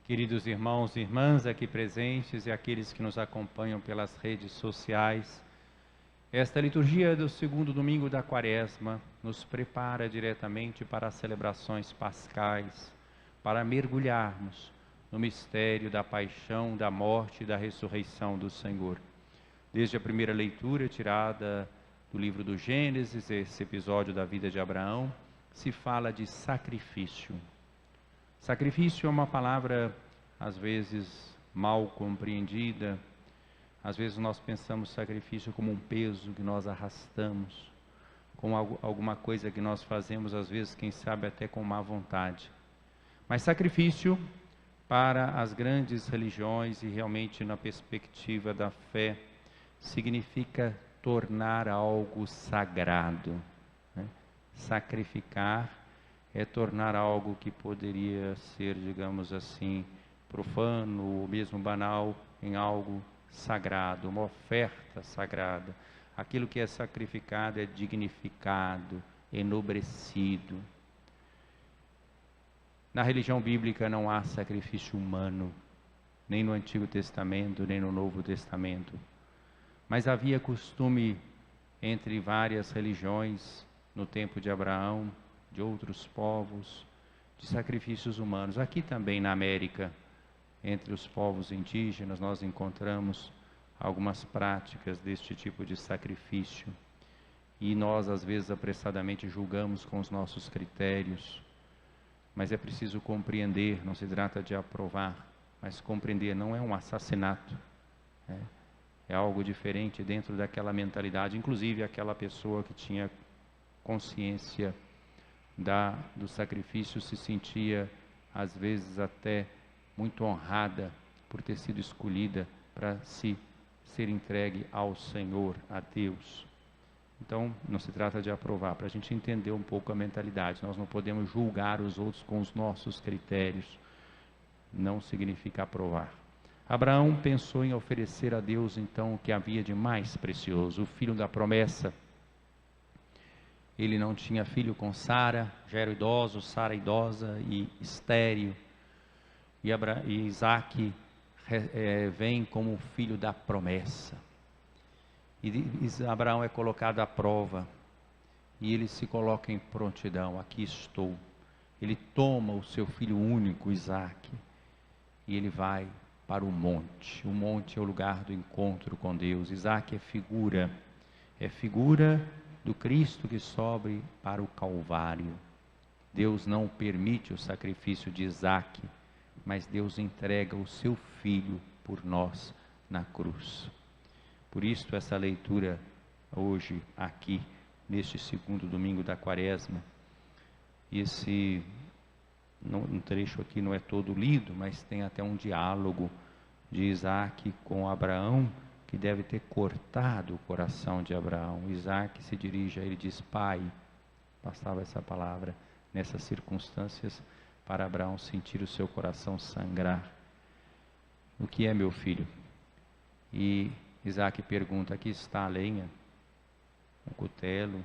Queridos irmãos e irmãs aqui presentes e aqueles que nos acompanham pelas redes sociais, esta liturgia do segundo domingo da Quaresma nos prepara diretamente para as celebrações pascais, para mergulharmos no mistério da paixão, da morte e da ressurreição do Senhor. Desde a primeira leitura tirada do livro do Gênesis, esse episódio da vida de Abraão, se fala de sacrifício. Sacrifício é uma palavra, às vezes, mal compreendida. Às vezes nós pensamos sacrifício como um peso que nós arrastamos, como alguma coisa que nós fazemos, às vezes, quem sabe, até com má vontade. Mas sacrifício, para as grandes religiões e realmente na perspectiva da fé, significa tornar algo sagrado, né? Sacrificar é tornar algo que poderia ser, digamos assim, profano ou mesmo banal, em algo sagrado, uma oferta sagrada. Aquilo que é sacrificado é dignificado, enobrecido. Na religião bíblica não há sacrifício humano, nem no Antigo Testamento, nem no Novo Testamento. Mas havia costume entre várias religiões, no tempo de Abraão, de outros povos, de sacrifícios humanos. Aqui também na América, entre os povos indígenas, nós encontramos algumas práticas deste tipo de sacrifício. E nós, às vezes, apressadamente julgamos com os nossos critérios. Mas é preciso compreender, não se trata de aprovar, mas compreender, não é um assassinato. É algo diferente dentro daquela mentalidade. Inclusive, aquela pessoa que tinha consciência do sacrifício se sentia, às vezes, até muito honrada por ter sido escolhida para ser entregue ao Senhor, a Deus. Então, não se trata de aprovar, para a gente entender um pouco a mentalidade. Nós não podemos julgar os outros com os nossos critérios. Não significa aprovar. Abraão pensou em oferecer a Deus, então, o que havia de mais precioso, o filho da promessa. Ele não tinha filho com Sara, já era idoso, Sara idosa e estéril. E Isaac vem como o filho da promessa. E Abraão é colocado à prova. E ele se coloca em prontidão, aqui estou. Ele toma o seu filho único, Isaac, e ele vai para o monte. O monte é o lugar do encontro com Deus. Isaac é figura do Cristo que sobe para o Calvário. Deus não permite o sacrifício de Isaac, mas Deus entrega o seu Filho por nós na cruz. Por isso essa leitura hoje aqui, neste segundo domingo da Quaresma, um trecho aqui não é todo lido, mas tem até um diálogo de Isaac com Abraão, que deve ter cortado o coração de Abraão. Isaac se dirige a ele e diz: Pai, bastava essa palavra nessas circunstâncias para Abraão sentir o seu coração sangrar. O que é, meu filho? E Isaac pergunta: aqui está a lenha, o cutelo,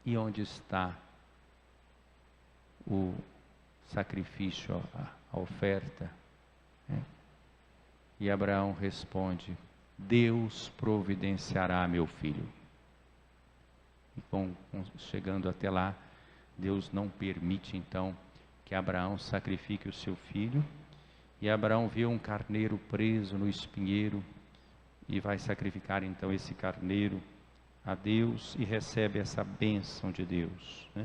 e onde está o sacrifício, a oferta? E Abraão responde: Deus providenciará, meu filho. E chegando até lá, Deus não permite então que Abraão sacrifique o seu filho. E Abraão vê um carneiro preso no espinheiro e vai sacrificar então esse carneiro a Deus e recebe essa bênção de Deus, né?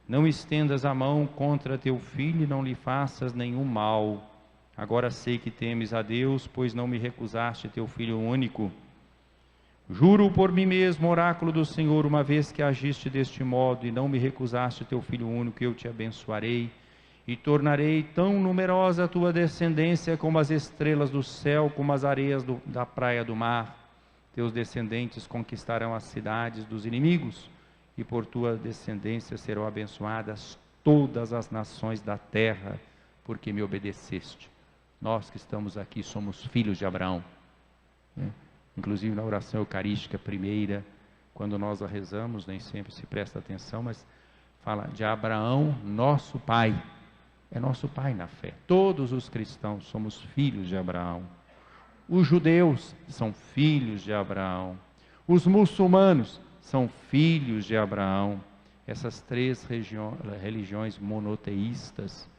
Não estendas a mão contra teu filho e não lhe faças nenhum mal. Agora sei que temes a Deus, pois não me recusaste teu filho único. Juro por mim mesmo, oráculo do Senhor, uma vez que agiste deste modo e não me recusaste teu filho único, eu te abençoarei e tornarei tão numerosa a tua descendência como as estrelas do céu, como as areias da praia do mar. Teus descendentes conquistarão as cidades dos inimigos, e por tua descendência serão abençoadas todas as nações da terra, porque me obedeceste. Nós que estamos aqui somos filhos de Abraão, né? Inclusive na oração eucarística primeira, quando nós a rezamos, nem sempre se presta atenção, mas fala de Abraão, nosso pai. é nosso pai na fé. Todos os cristãos somos filhos de Abraão. Os judeus são filhos de Abraão. Os muçulmanos são filhos de Abraão. Essas três religiões monoteístas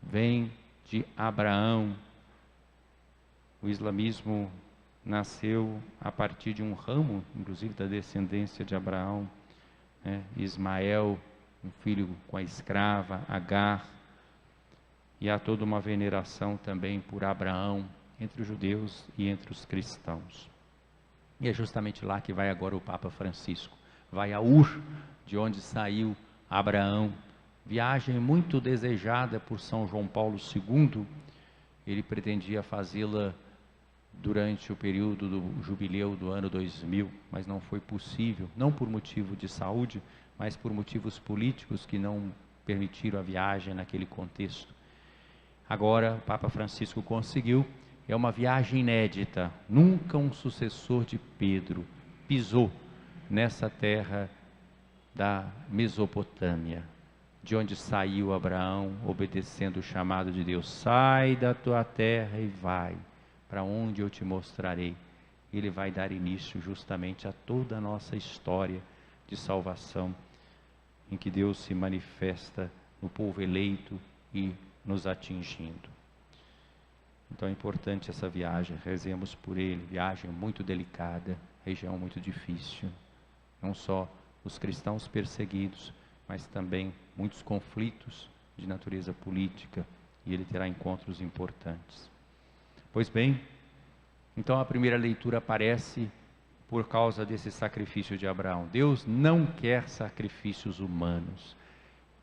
vêm de Abraão. O islamismo nasceu a partir de um ramo, inclusive da descendência de Abraão, né? Ismael, um filho com a escrava Agar, e há toda uma veneração também por Abraão entre os judeus e entre os cristãos. E é justamente lá que vai agora o Papa Francisco. Vai a Ur, de onde saiu Abraão. Viagem muito desejada por São João Paulo II. Ele pretendia fazê-la durante o período do jubileu do ano 2000, mas não foi possível, não por motivo de saúde, mas por motivos políticos que não permitiram a viagem naquele contexto. Agora o Papa Francisco conseguiu. É uma viagem inédita. Nunca um sucessor de Pedro pisou nessa terra da Mesopotâmia, de onde saiu Abraão, obedecendo o chamado de Deus. Sai da tua terra e vai para onde eu te mostrarei. Ele vai dar início justamente a toda a nossa história de salvação, em que Deus se manifesta no povo eleito e nos atingindo. Então é importante essa viagem, rezemos por ele. Viagem muito delicada, região muito difícil. Não só os cristãos perseguidos, mas também muitos conflitos de natureza política, e ele terá encontros importantes. Pois bem, então a primeira leitura aparece por causa desse sacrifício de Abraão. Deus não quer sacrifícios humanos.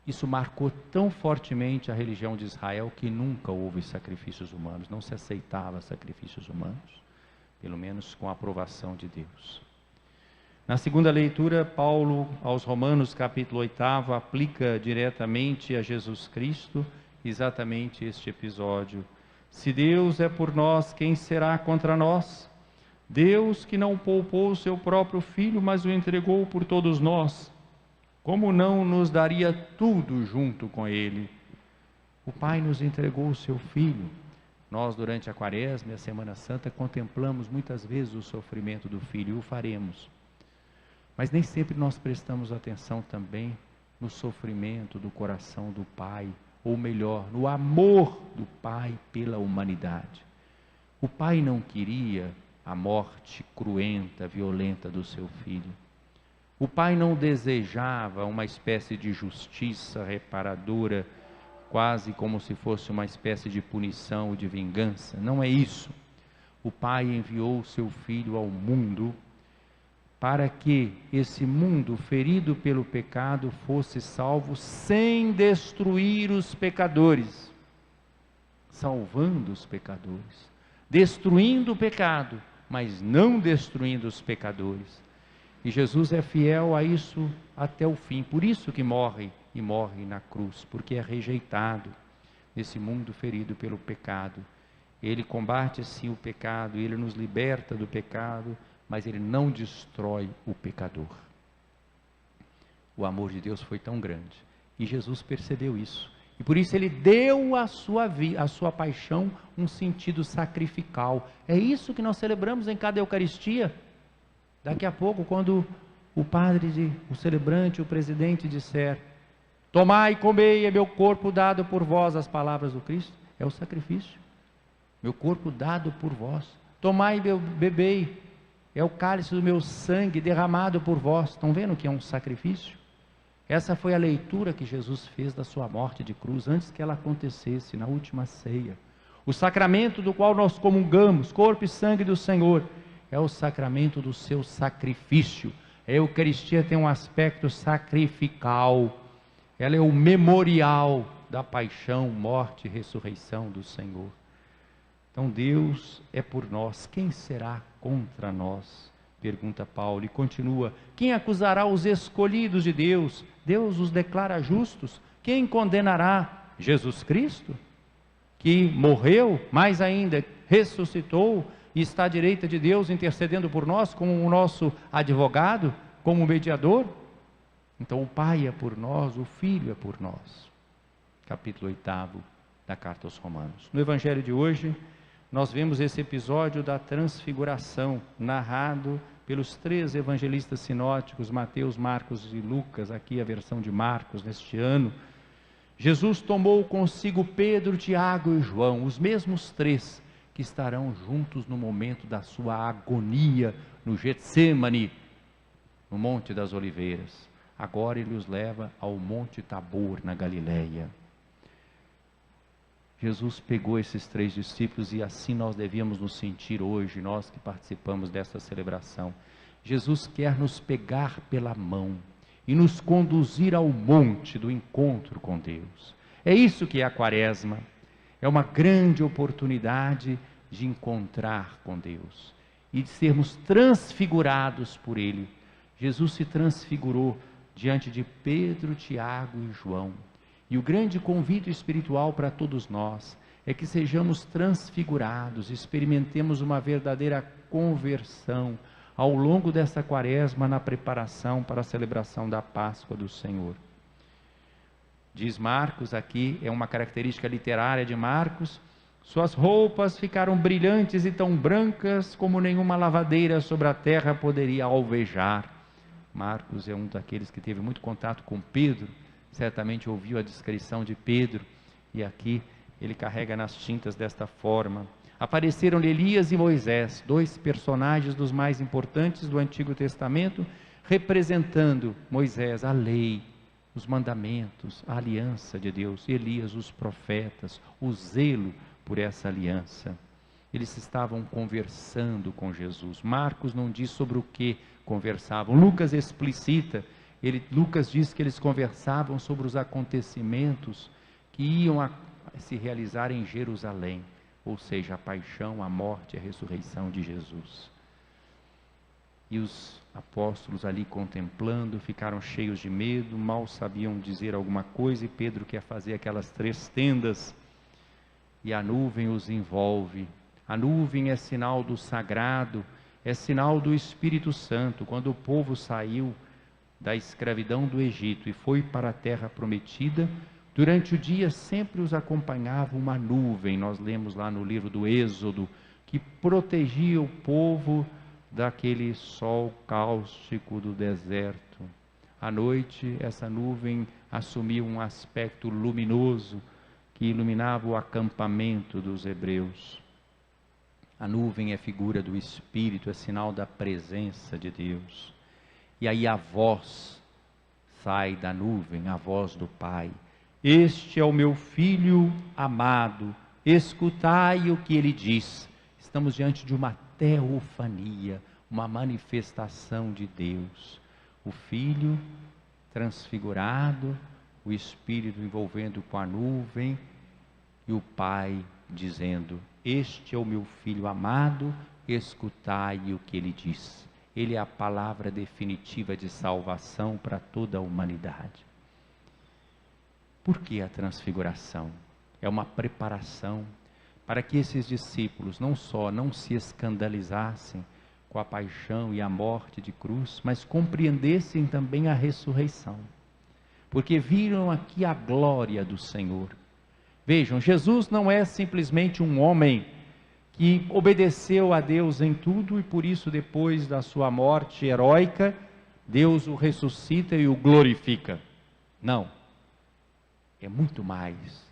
Isso marcou tão fortemente a religião de Israel que nunca houve sacrifícios humanos, não se aceitava sacrifícios humanos, pelo menos com a aprovação de Deus. Na segunda leitura, Paulo, aos Romanos, capítulo 8, aplica diretamente a Jesus Cristo exatamente este episódio. Se Deus é por nós, quem será contra nós? Deus que não poupou o seu próprio Filho, mas o entregou por todos nós, como não nos daria tudo junto com Ele? O Pai nos entregou o seu Filho. Nós, durante a Quaresma e a Semana Santa, contemplamos muitas vezes o sofrimento do Filho, e o faremos. Mas nem sempre nós prestamos atenção também no sofrimento do coração do Pai, ou melhor, no amor do Pai pela humanidade. O Pai não queria a morte cruenta, violenta do seu Filho. O Pai não desejava uma espécie de justiça reparadora, quase como se fosse uma espécie de punição ou de vingança. Não é isso. O Pai enviou o seu Filho ao mundo para que esse mundo ferido pelo pecado fosse salvo sem destruir os pecadores, salvando os pecadores, destruindo o pecado, mas não destruindo os pecadores. E Jesus é fiel a isso até o fim. Por isso que morre, e morre na cruz, porque é rejeitado nesse mundo ferido pelo pecado. Ele combate assim o pecado, ele nos liberta do pecado, mas ele não destrói o pecador. O amor de Deus foi tão grande, e Jesus percebeu isso. E por isso ele deu à sua paixão um sentido sacrificial. É isso que nós celebramos em cada Eucaristia. Daqui a pouco, quando o padre, o celebrante, o presidente disser: tomai e comei, é meu corpo dado por vós, as palavras do Cristo, é o sacrifício. Meu corpo dado por vós. Tomai e bebei, é o cálice do meu sangue derramado por vós. Estão vendo que é um sacrifício? Essa foi a leitura que Jesus fez da sua morte de cruz, antes que ela acontecesse, na última ceia. O sacramento do qual nós comungamos, corpo e sangue do Senhor, é o sacramento do seu sacrifício. A Eucaristia tem um aspecto sacrificial. Ela é o memorial da paixão, morte e ressurreição do Senhor. Então Deus é por nós, quem será contra nós? Pergunta Paulo, e continua: quem acusará os escolhidos de Deus? Deus os declara justos. Quem condenará? Jesus Cristo, que morreu, mais ainda, ressuscitou, e está à direita de Deus intercedendo por nós, como o nosso advogado, como mediador. Então o Pai é por nós, o Filho é por nós. capítulo 8 da carta aos Romanos. No Evangelho de hoje, nós vemos esse episódio da transfiguração, narrado pelos 3 evangelistas sinóticos, Mateus, Marcos e Lucas, aqui a versão de Marcos neste ano. Jesus tomou consigo Pedro, Tiago e João, os mesmos 3 que estarão juntos no momento da sua agonia no Getsêmani, no Monte das Oliveiras. Agora ele os leva ao Monte Tabor, na Galileia. Jesus pegou esses 3 discípulos e assim nós devíamos nos sentir hoje, nós que participamos desta celebração. Jesus quer nos pegar pela mão e nos conduzir ao monte do encontro com Deus. É isso que é a Quaresma. É uma grande oportunidade de encontrar com Deus e de sermos transfigurados por Ele. Jesus se transfigurou diante de Pedro, Tiago e João. E o grande convite espiritual para todos nós é que sejamos transfigurados, experimentemos uma verdadeira conversão ao longo desta Quaresma na preparação para a celebração da Páscoa do Senhor. Diz Marcos aqui, é uma característica literária de Marcos: suas roupas ficaram brilhantes e tão brancas como nenhuma lavadeira sobre a terra poderia alvejar. Marcos é um daqueles que teve muito contato com Pedro, certamente ouviu a descrição de Pedro, e aqui ele carrega nas tintas desta forma. Apareceram-lhe Elias e Moisés, 2 personagens dos mais importantes do Antigo Testamento, representando Moisés, a lei, os mandamentos, a aliança de Deus, Elias, os profetas, o zelo por essa aliança. Eles estavam conversando com Jesus. Marcos não diz sobre o que conversavam. Lucas explicita, Lucas diz que eles conversavam sobre os acontecimentos que iam se realizar em Jerusalém, ou seja, a paixão, a morte e a ressurreição de Jesus. E os apóstolos ali contemplando, ficaram cheios de medo, mal sabiam dizer alguma coisa, e Pedro quer fazer aquelas 3 tendas, e a nuvem os envolve. A nuvem é sinal do sagrado, é sinal do Espírito Santo. Quando o povo saiu da escravidão do Egito e foi para a terra prometida, durante o dia sempre os acompanhava uma nuvem. Nós lemos lá no livro do Êxodo, que protegia o povo daquele sol cáustico do deserto. À noite, essa nuvem assumia um aspecto luminoso que iluminava o acampamento dos hebreus. A nuvem é figura do Espírito, é sinal da presença de Deus. E aí a voz sai da nuvem, a voz do Pai: este é o meu Filho amado, escutai o que ele diz. Estamos diante de uma teofania, uma manifestação de Deus. O Filho transfigurado, o Espírito envolvendo com a nuvem, e o Pai dizendo: este é o meu Filho amado, escutai o que ele diz. Ele é a palavra definitiva de salvação para toda a humanidade. Por que a transfiguração? É uma preparação para que esses discípulos não só não se escandalizassem com a paixão e a morte de cruz, mas compreendessem também a ressurreição, porque viram aqui a glória do Senhor. Vejam, Jesus não é simplesmente um homem que obedeceu a Deus em tudo e por isso depois da sua morte heróica, Deus o ressuscita e o glorifica. Não, é muito mais.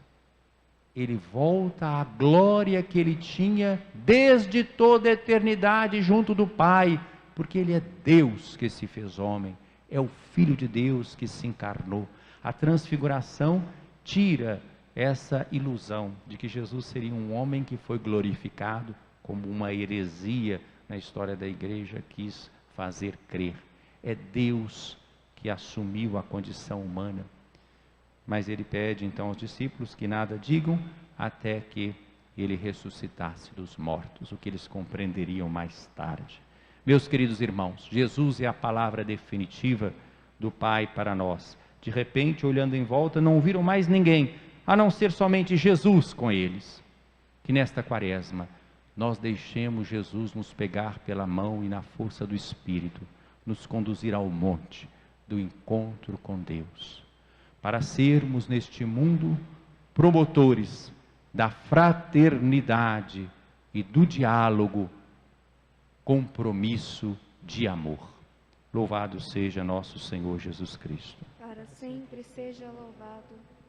Ele volta à glória que ele tinha desde toda a eternidade junto do Pai, porque ele é Deus que se fez homem, é o Filho de Deus que se encarnou. A transfiguração tira essa ilusão de que Jesus seria um homem que foi glorificado, como uma heresia na história da igreja quis fazer crer. É Deus que assumiu a condição humana. Mas ele pede então aos discípulos que nada digam até que ele ressuscitasse dos mortos, o que eles compreenderiam mais tarde. Meus queridos irmãos, Jesus é a palavra definitiva do Pai para nós. De repente, olhando em volta, não viram mais ninguém, a não ser somente Jesus com eles. Que nesta Quaresma nós deixemos Jesus nos pegar pela mão e na força do Espírito, nos conduzir ao monte do encontro com Deus, para sermos neste mundo promotores da fraternidade e do diálogo, compromisso de amor. Louvado seja nosso Senhor Jesus Cristo. Para sempre seja louvado.